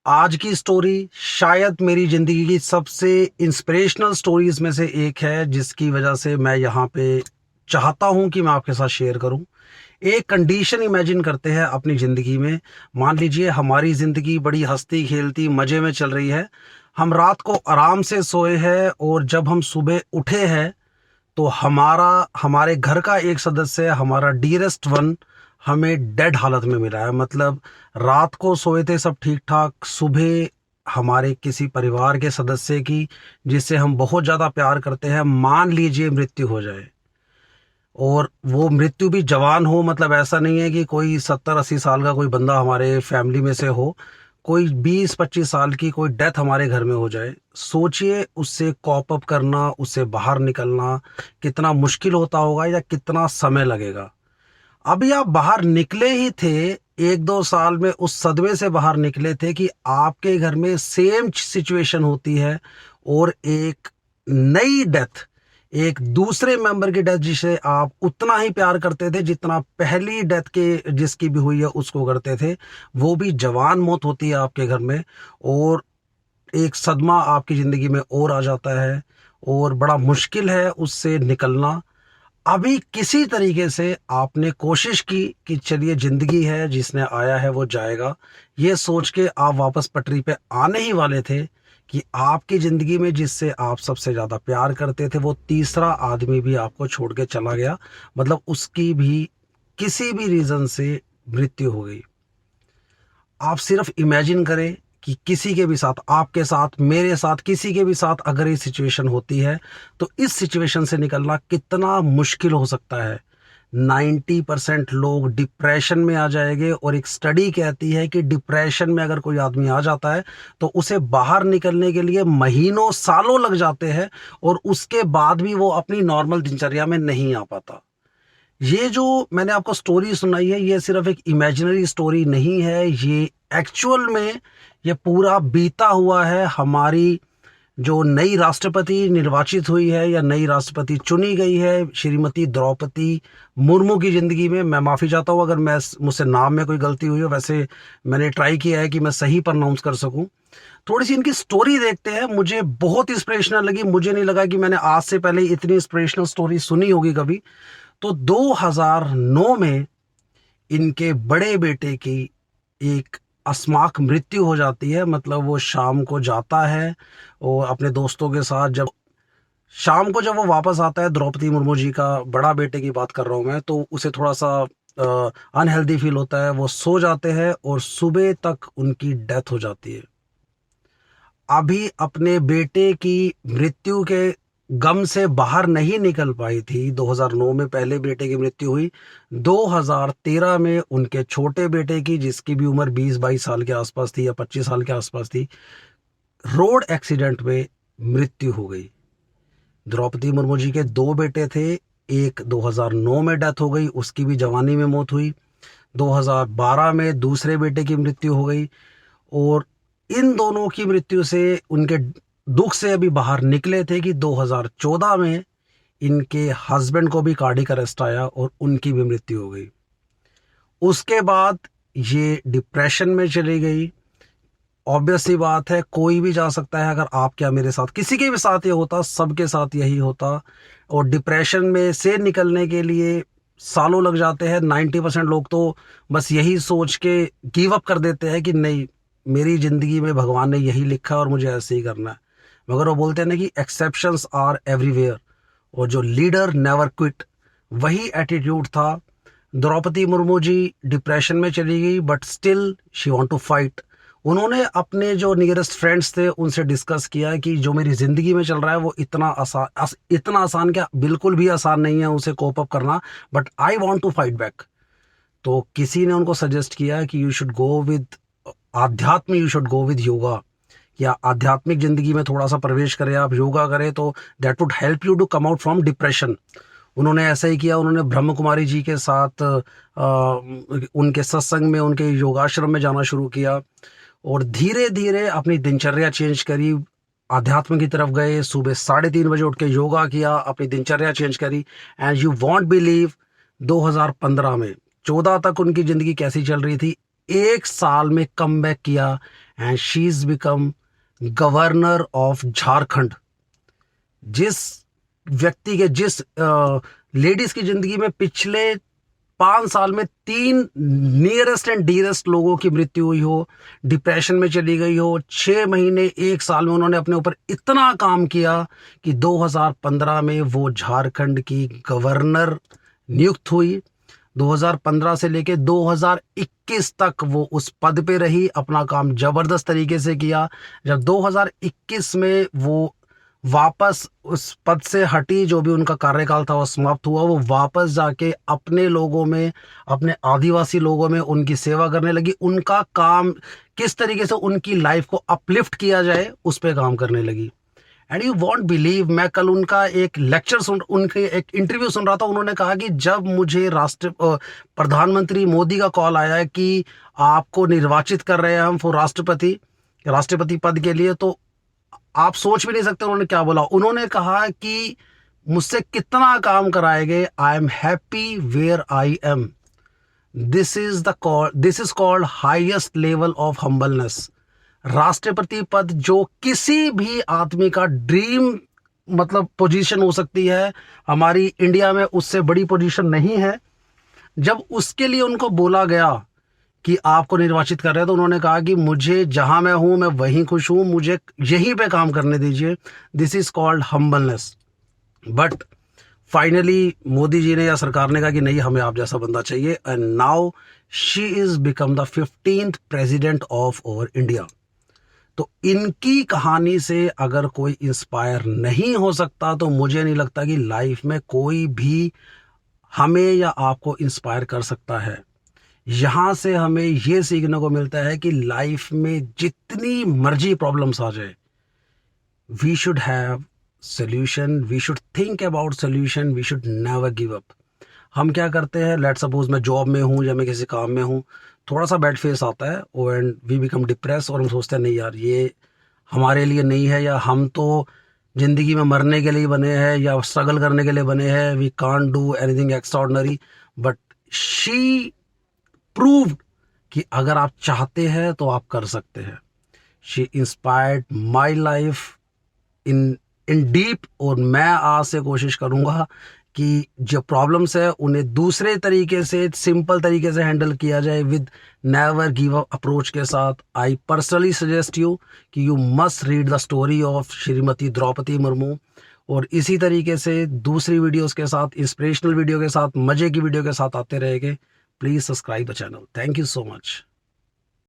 आज की स्टोरी शायद मेरी ज़िंदगी की सबसे इंस्पिरेशनल स्टोरीज़ में से एक है, जिसकी वजह से मैं यहाँ पे चाहता हूँ कि मैं आपके साथ शेयर करूँ। एक कंडीशन इमेजिन करते हैं अपनी ज़िंदगी में। मान लीजिए हमारी ज़िंदगी बड़ी हँसती खेलती मज़े में चल रही है। हम रात को आराम से सोए हैं और जब हम सुबह उठे हैं तो हमारे घर का एक सदस्य, हमारा डियरेस्ट वन, हमें डेड हालत में मिला है। मतलब रात को सोए थे सब ठीक ठाक, सुबह हमारे किसी परिवार के सदस्य की, जिससे हम बहुत ज़्यादा प्यार करते हैं, मान लीजिए मृत्यु हो जाए। और वो मृत्यु भी जवान हो, मतलब ऐसा नहीं है कि कोई 70-80 साल का कोई बंदा हमारे फैमिली में से हो, कोई 20-25 साल की कोई डेथ हमारे घर में हो जाए। सोचिए उससे कॉप अप करना, उससे बाहर निकलना कितना मुश्किल होता होगा या कितना समय लगेगा। अभी आप बाहर निकले ही थे, 1-2 साल में उस सदमे से बाहर निकले थे कि आपके घर में सेम सिचुएशन होती है और एक नई डेथ, एक दूसरे मेंबर की डेथ जिसे आप उतना ही प्यार करते थे जितना पहली डेथ के जिसकी भी हुई है उसको करते थे, वो भी जवान मौत होती है आपके घर में। और एक सदमा आपकी ज़िंदगी में और आ जाता है और बड़ा मुश्किल है उससे निकलना। अभी किसी तरीके से आपने कोशिश की कि चलिए ज़िंदगी है, जिसने आया है वो जाएगा। ये सोच के आप वापस पटरी पे आने ही वाले थे कि आपकी ज़िंदगी में जिससे आप सबसे ज़्यादा प्यार करते थे वो तीसरा आदमी भी आपको छोड़ के चला गया। मतलब उसकी भी किसी भी रीज़न से मृत्यु हो गई। आप सिर्फ इमेजिन करें कि किसी के भी साथ, आपके साथ, मेरे साथ, किसी के भी साथ अगर ये सिचुएशन होती है तो इस सिचुएशन से निकलना कितना मुश्किल हो सकता है। 90% लोग डिप्रेशन में आ जाएंगे और एक स्टडी कहती है कि डिप्रेशन में अगर कोई आदमी आ जाता है तो उसे बाहर निकलने के लिए महीनों सालों लग जाते हैं और उसके बाद भी वो अपनी नॉर्मल दिनचर्या में नहीं आ पाता। ये जो मैंने आपको स्टोरी सुनाई है, ये सिर्फ एक इमेजिनरी स्टोरी नहीं है, ये एक्चुअल में ये पूरा बीता हुआ है। हमारी जो नई राष्ट्रपति निर्वाचित हुई है या नई राष्ट्रपति चुनी गई है, श्रीमती द्रौपदी मुर्मू की ज़िंदगी में। मैं माफ़ी चाहता हूँ अगर मुझसे नाम में कोई गलती हुई हो, वैसे मैंने ट्राई किया है कि मैं सही प्रोनाउंस कर सकूं। थोड़ी सी इनकी स्टोरी देखते हैं। मुझे बहुत इंस्पिरेशनल लगी। मुझे नहीं लगा कि मैंने आज से पहले इतनी इंस्पिरेशनल स्टोरी सुनी होगी कभी। तो 2009 में इनके बड़े बेटे की एक अकस्मात मृत्यु हो जाती है। मतलब वो शाम को जाता है और अपने दोस्तों के साथ, जब शाम को जब वो वापस आता है, द्रौपदी मुर्मू जी का बड़ा बेटे की बात कर रहा हूँ मैं, तो उसे थोड़ा सा अनहेल्दी फील होता है। वो सो जाते हैं और सुबह तक उनकी डेथ हो जाती है। अभी अपने बेटे की मृत्यु के गम से बाहर नहीं निकल पाई थी। 2009 में पहले बेटे की मृत्यु हुई। 2013 में उनके छोटे बेटे की, जिसकी भी उम्र 20-22 साल के आसपास थी या 25 साल के आसपास थी, रोड एक्सीडेंट में मृत्यु हो गई। द्रौपदी मुर्मू जी के दो बेटे थे। एक 2009 में डेथ हो गई, उसकी भी जवानी में मौत हुई। 2012 में दूसरे बेटे की मृत्यु हो गई। और इन दोनों की मृत्यु से, उनके दुख से अभी बाहर निकले थे कि 2014 में इनके हस्बैंड को भी कार्डियक अरेस्ट आया और उनकी भी मृत्यु हो गई। उसके बाद ये डिप्रेशन में चली गई। ऑब्वियस सी बात है, कोई भी जा सकता है। अगर आप, क्या मेरे साथ, किसी के भी साथ ये होता, सबके साथ यही होता। और डिप्रेशन में से निकलने के लिए सालों लग जाते हैं। 90% लोग तो बस यही सोच के गिव अप कर देते हैं कि नहीं, मेरी ज़िंदगी में भगवान ने यही लिखा है और मुझे ऐसे ही करना है। मगर वो बोलते हैं ना कि एक्सेप्शंस आर एवरीवेयर, और जो लीडर नेवर क्विट, वही एटीट्यूड था। द्रौपदी मुर्मू जी डिप्रेशन में चली गई, but still she want to fight. उन्होंने अपने जो नियरेस्ट फ्रेंड्स थे उनसे डिस्कस किया कि जो मेरी ज़िंदगी में चल रहा है वो इतना आसान क्या, बिल्कुल भी आसान नहीं है उसे कोप अप करना, but I want to fight back. तो किसी ने उनको सजेस्ट किया कि यू शुड गो विद आध्यात्म, you should go with yoga, या आध्यात्मिक ज़िंदगी में थोड़ा सा प्रवेश करें, आप योगा करें तो that would help you to come out from depression. उन्होंने ऐसा ही किया। उन्होंने ब्रह्म कुमारी जी के साथ उनके सत्संग में, उनके योगाश्रम में जाना शुरू किया और धीरे धीरे अपनी दिनचर्या चेंज करी, आध्यात्म की तरफ गए। सुबह 3:30 बजे उठ के योगा किया, अपनी दिनचर्या चेंज करी। एंड यू वॉन्ट बिलीव, 2015 में 14 तक उनकी ज़िंदगी कैसी चल रही थी। एक साल में कम बैक किया and she is become governor of Jharkhand. जिस व्यक्ति के जिस लेडीज की जिंदगी में पिछले 5 साल में 3 नियरेस्ट एंड डियरेस्ट लोगों की मृत्यु हुई हो, डिप्रेशन में चली गई हो, 6 महीने 1 साल में उन्होंने अपने ऊपर इतना काम किया कि 2015 में वो झारखंड की गवर्नर नियुक्त हुई। 2015 से लेके 2021 तक वो उस पद पे रही, अपना काम जबरदस्त तरीके से किया। जब 2021 में वो वापस उस पद से हटी, जो भी उनका कार्यकाल था वो समाप्त हुआ, वो वापस जाके अपने लोगों में, अपने आदिवासी लोगों में उनकी सेवा करने लगी। उनका काम किस तरीके से उनकी लाइफ को अपलिफ्ट किया जाए उस पर काम करने लगी। एंड यू वॉन्ट बिलीव, मैं कल उनका एक लेक्चर उनके एक इंटरव्यू सुन रहा था। उन्होंने कहा कि जब मुझे प्रधानमंत्री मोदी का कॉल आया है कि आपको निर्वाचित कर रहे हैं हम फॉर राष्ट्रपति पद के लिए, तो आप सोच भी नहीं सकते उन्होंने क्या बोला। उन्होंने कहा कि मुझसे कितना काम कराएंगे, I am happy where I am. This is called highest level of humbleness. राष्ट्रपति पद जो किसी भी आदमी का ड्रीम मतलब पोजीशन हो सकती है, हमारी इंडिया में उससे बड़ी पोजीशन नहीं है। जब उसके लिए उनको बोला गया कि आपको निर्वाचित कर रहे हैं, तो उन्होंने कहा कि मुझे जहां मैं हूं मैं वहीं खुश हूं, मुझे यहीं पे काम करने दीजिए। This is called humbleness. But finally Modi ji ने या सरकार ने कहा कि नहीं, हमें आप जैसा बंदा चाहिए, and now she is become the 15th president of our India. तो इनकी कहानी से अगर कोई इंस्पायर नहीं हो सकता, तो मुझे नहीं लगता कि लाइफ में कोई भी हमें या आपको इंस्पायर कर सकता है। यहाँ से हमें ये सीखने को मिलता है कि लाइफ में जितनी मर्जी प्रॉब्लम्स आ जाए, we should have solution, we should think about solution, we should never give up. हम क्या करते हैं, लेट सपोज मैं जॉब में हूँ या मैं किसी काम में हूँ, थोड़ा सा बैड फेस आता है एंड वी बिकम डिप्रेस, और हम सोचते हैं नहीं यार ये हमारे लिए नहीं है, या हम तो जिंदगी में मरने के लिए बने हैं या स्ट्रगल करने के लिए बने हैं, we can't do anything extraordinary. But she proved कि अगर आप चाहते हैं तो आप कर सकते हैं। She inspired my life in deep, और मैं आज से कोशिश करूंगा कि जो प्रॉब्लम्स है उन्हें दूसरे तरीके से, सिंपल तरीके से हैंडल किया जाए, with never give up approach के साथ। आई पर्सनली सजेस्ट यू कि you must read the story of Shrimati Draupadi Murmu, और इसी तरीके से दूसरी वीडियोस के साथ, इंस्पिरेशनल वीडियो के साथ, मजे की वीडियो के साथ आते रहेंगे। Please subscribe the channel. Thank you so much.